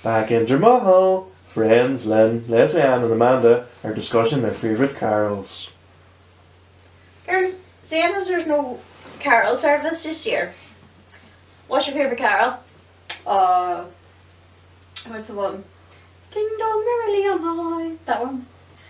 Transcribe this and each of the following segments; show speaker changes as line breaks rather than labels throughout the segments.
Back in Dromahal, friends Lynn, Leslie Ann and Amanda are discussing their favourite carols.
Girls, seeing as there's no carol service this year, what's your favourite carol?
What's the one? Ding dong merrily on high. That one.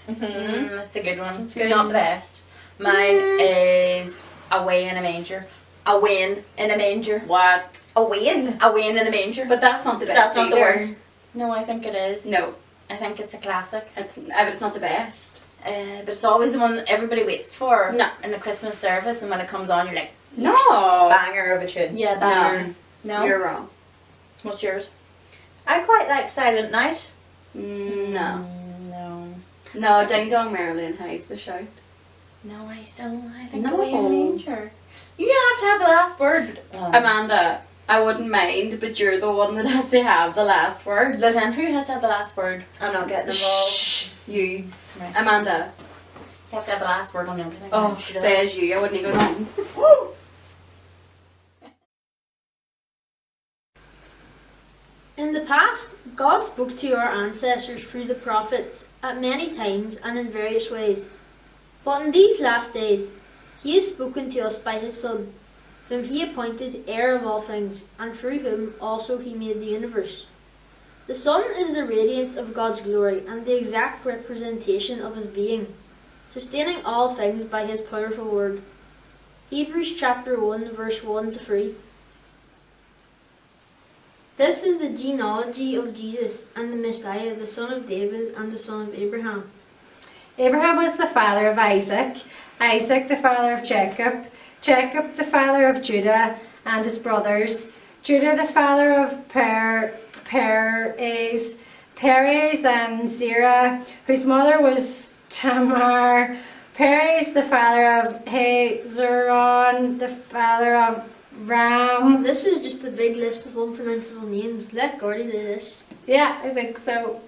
That's a good one.
It's good.
Not the best. Mine is Away in a Manger. A win in a manger.
What?
A win? A win in a manger.
But that's not the best.
That's not the
either.
words. No, I think it is.
No.
I think it's a classic.
But it's not the best.
But it's always the one everybody waits for.
No.
In the Christmas service, and when it comes on, you're like,
No.
yes, banger of a tune. Yeah, banger. No.
You're wrong.
What's yours? I quite like Silent Night.
No.
No.
No, Ding Dong Merrily and High's the shout.
No, I think
No.
Away in a Manger. You have to have the last word.
Amanda, I wouldn't mind, but you're the one that has to have the last word.
Listen, who has to have the last word? I'm not getting involved.
Shh. You.
Right.
Amanda.
You have to have the last word on everything.
Oh, says you. I wouldn't even know.
Woo!
In the past, God spoke to our ancestors through the prophets at many times and in various ways. But in these last days, He has spoken to us by His Son, whom He appointed heir of all things, and through whom also He made the universe. The Son is the radiance of God's glory and the exact representation of His being, sustaining all things by His powerful word. Hebrews chapter 1, verse 1 to 3. This is the genealogy of Jesus and the Messiah, the son of David and the son of Abraham.
Abraham was the father of Isaac, Isaac the father of Jacob, Jacob the father of Judah and his brothers, Judah the father of Perez, Perez and Zerah, whose mother was Tamar, Perez the father of Hezron, the father of Aram.
This is just a big list of unpronounceable names. Let Gordy do this.
Yeah, I think so.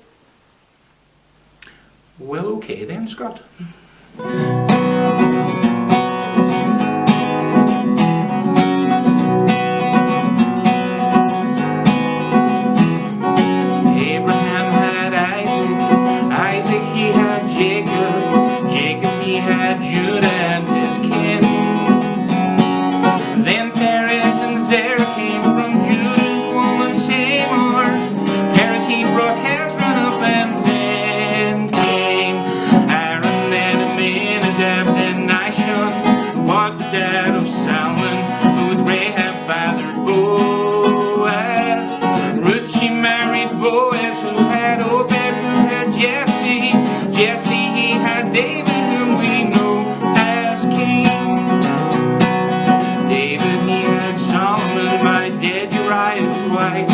Well, okay then, Scott. Abraham had Isaac, Isaac he had Jacob, Jacob he had Judah and his kin. Then Perez and Zerah came from Judah's woman Tamar. Perez he brought Hezron up, and then came Aram and Amminadab. Then Nahshon was the dad of Salmon, who with Rahab fathered Boaz. Ruth she married Boaz, who had Obed, who had Jesse. Jesse he had David, whom we know as king. David he had Solomon, my dead Uriah's wife.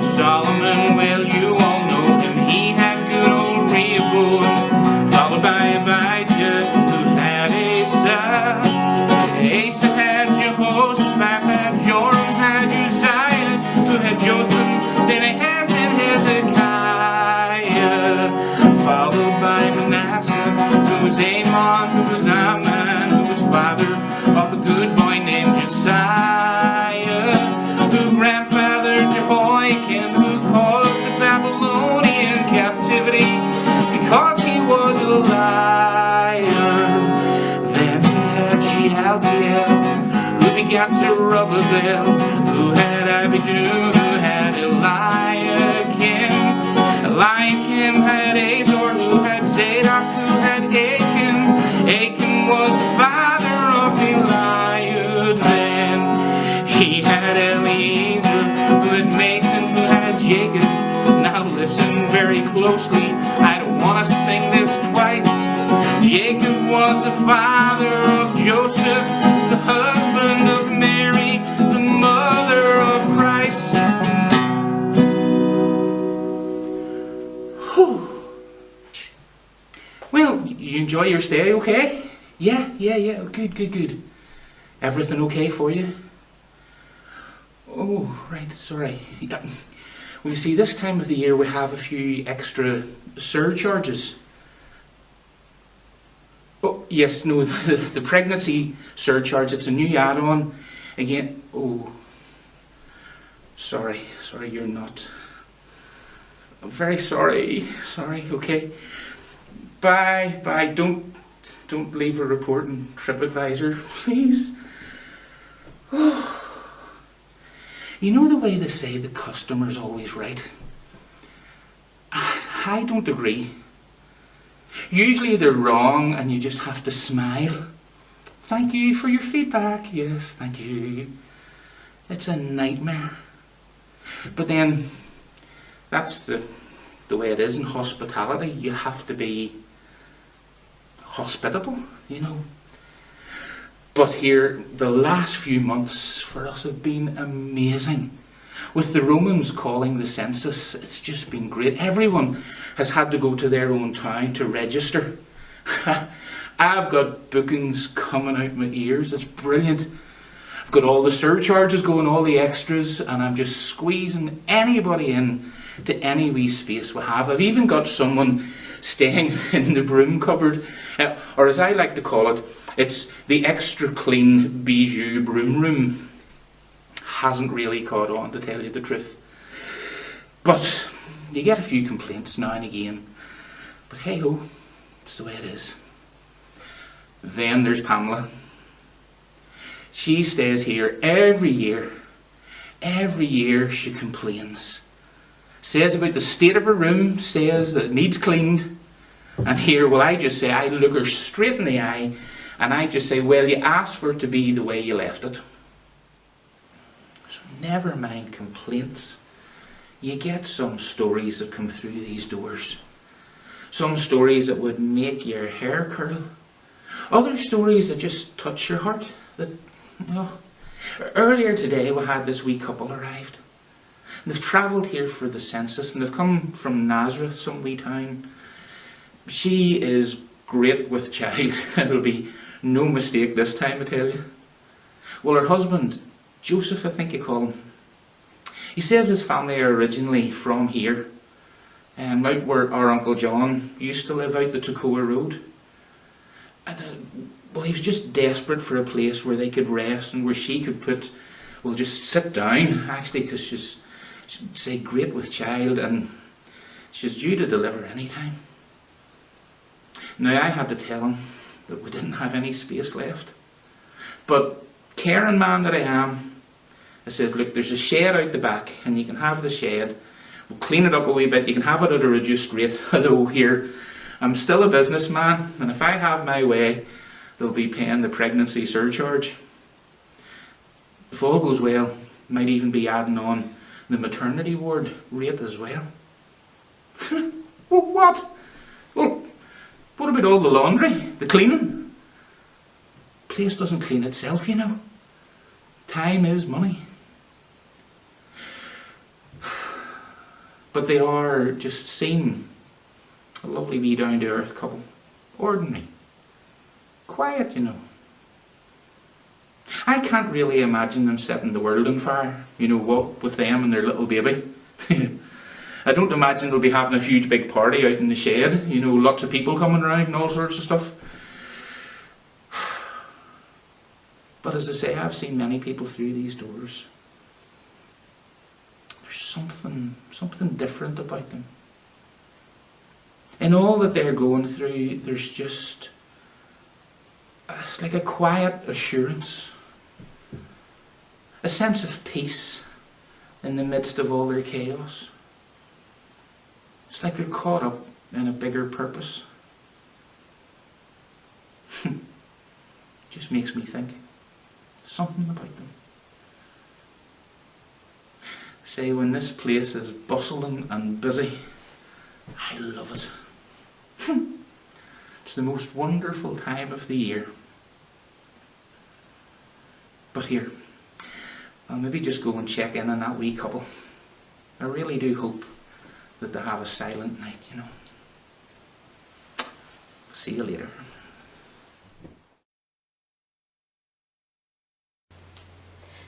Solomon, well you all know him, he had good old Rehoboam, followed by Abijah, who had Asa. Asa had Jehoshaphat, had Joram, had Uzziah, who had Jotham, then Ahaz and Hezekiah, followed by Manasseh, who was Amon, who was Amon, who was father of a good boy named Josiah, who grandfathered Jehoiakim, who caused the Babylonian captivity because he was a liar. Then he had Shealtiel, who begat Zerubbabel, who had Abijah, who had Eliakim. Eliakim had Azor, who had Zadok, who had Achan. Achan was the father of Eliud. Then he had Eliezer, who had Mason, who had Jacob. Now listen very closely, I don't want to sing this twice. Jacob was the father of Joseph, the husband of Mary, the mother of Christ. Whew. Well, you enjoy your stay, okay? Yeah. Good. Everything okay for you? Oh, right, sorry. Yeah. Well, you see, this time of the year we have a few extra surcharges. Oh, yes, no, the pregnancy surcharge, it's a new add-on. Again, oh, sorry, you're not. I'm very sorry. Sorry, okay. Bye. Don't leave a report in TripAdvisor, please. You know the way they say the customer's always right? I don't agree. Usually they're wrong and you just have to smile. Thank you for your feedback. Yes, thank you. It's a nightmare. But then, that's the way it is in hospitality. You have to be hospitable, you know. But here, the last few months for us have been amazing. With the Romans calling the census, it's just been great. Everyone has had to go to their own town to register. I've got bookings coming out my ears. It's brilliant. I've got all the surcharges going, all the extras, and I'm just squeezing anybody in to any wee space we have. I've even got someone staying in the broom cupboard, or as I like to call it, it's the extra clean bijou broom room. Hasn't really caught on, to tell you the truth. But you get a few complaints now and again. But hey ho, it's the way it is. Then there's Pamela. She stays here every year. Every year she complains. Says about the state of her room, says that it needs cleaned. And here, well, I just say, I look her straight in the eye, and I just say, well, you asked for it to be the way you left it. So never mind complaints. You get some stories that come through these doors. Some stories that would make your hair curl. Other stories that just touch your heart. That, well, earlier today we had this wee couple arrived. They've travelled here for the census, and they've come from Nazareth, some wee town. She is great with child. There'll be no mistake this time, I tell you. Well, her husband, Joseph, I think you call him, he says his family are originally from here, out where our Uncle John used to live, out the Toccoa Road. And, well, he was just desperate for a place where they could rest and where she could just sit down, actually, because she'd say great with child, and she's due to deliver any time. Now, I had to tell him that we didn't have any space left. But, caring man that I am, I says, look, there's a shed out the back, and you can have the shed. We'll clean it up a wee bit. You can have it at a reduced rate. Although here, I'm still a businessman, and if I have my way, they'll be paying the pregnancy surcharge. If all goes well, might even be adding on the maternity ward rate as well. Well, what? Well, what about all the laundry, the cleaning? Place doesn't clean itself, you know. Time is money. But they are just seem a lovely wee down-to-earth couple. Ordinary. Quiet, you know. I can't really imagine them setting the world on fire, you know, what with them and their little baby. I don't imagine they'll be having a huge big party out in the shed, you know, lots of people coming around and all sorts of stuff. But as I say, I've seen many people through these doors. There's something different about them. In all that they're going through, there's just, it's like a quiet assurance, a sense of peace in the midst of all their chaos. It's like they're caught up in a bigger purpose. Just makes me think. Something about them. Say, when this place is bustling and busy, I love it. It's the most wonderful time of the year. But here, I'll maybe just go and check in on that wee couple. I really do hope that they have a silent night, you know. See you later.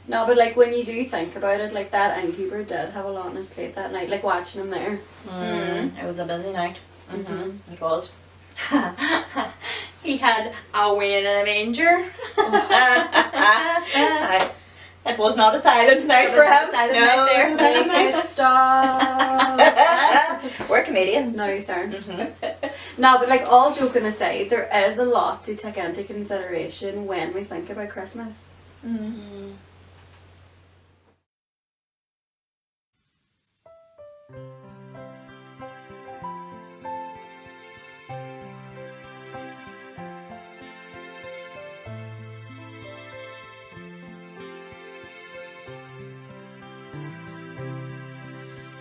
No, but like when you do think about it, like that innkeeper did have a lot on his plate that night, like watching him there.
It was a busy night. It was. He had a whale in a manger. It was not a silent night for him.
Stop.
We're comedians.
No, sir.
Mhm.
No, but like all joking aside, there is a lot to take into consideration when we think about Christmas.
Mhm.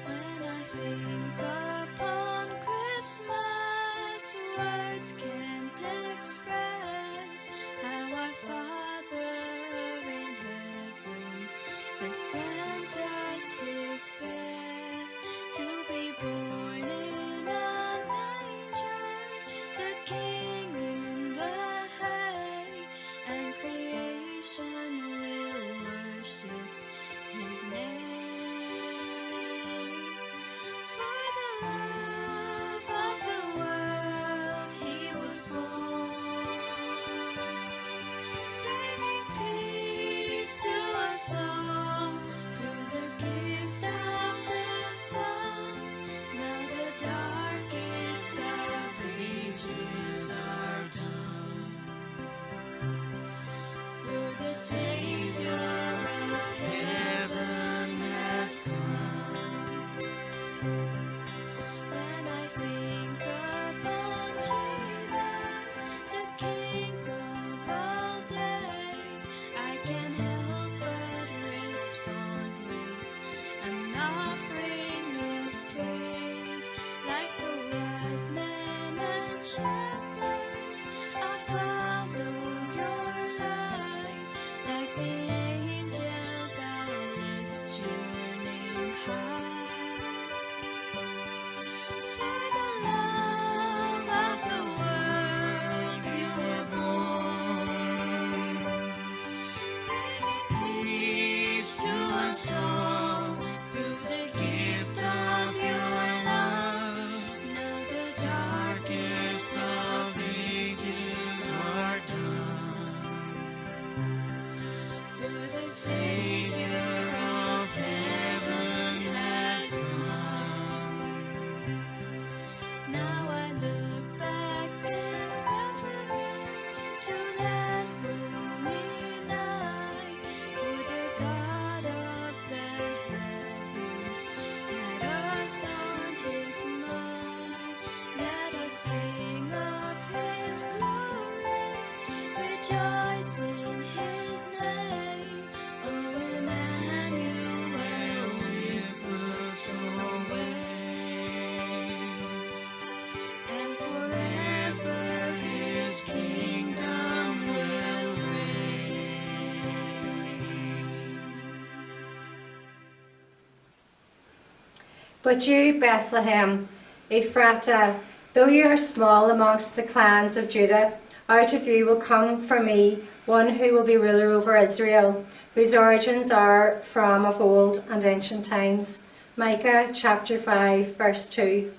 When I think upon Christmas, words can't express how our Father in heaven has sent us His best to be born in a manger, the King in the hay, and creation will worship His name. For the love of the world He was born, bringing peace to us all through the gift of the Son. Now the darkest of ages are done. For the Savior of heaven has come. When I think upon Jesus, the King of all days, I can't help but respond with an offering of praise. Like the wise men and shepherds, I'll follow your light. Like the angels, I'll lift your name high. For the love of the world you were born, bringing peace to us all through the gift of your love. Now the darkest of ages are done. For the Savior of heaven has come. Now I look back in reverence to that holy night, for the God of the heavens had us on His mind. Let us sing of His glory, rejoice in His name. Oh, Emmanuel, with us always. And forever His kingdom will reign.
But you, Bethlehem, Ephratah, though you are small amongst the clans of Judah, out of you will come for me one who will be ruler over Israel, whose origins are from of old and ancient times. Micah chapter 5, verse 2.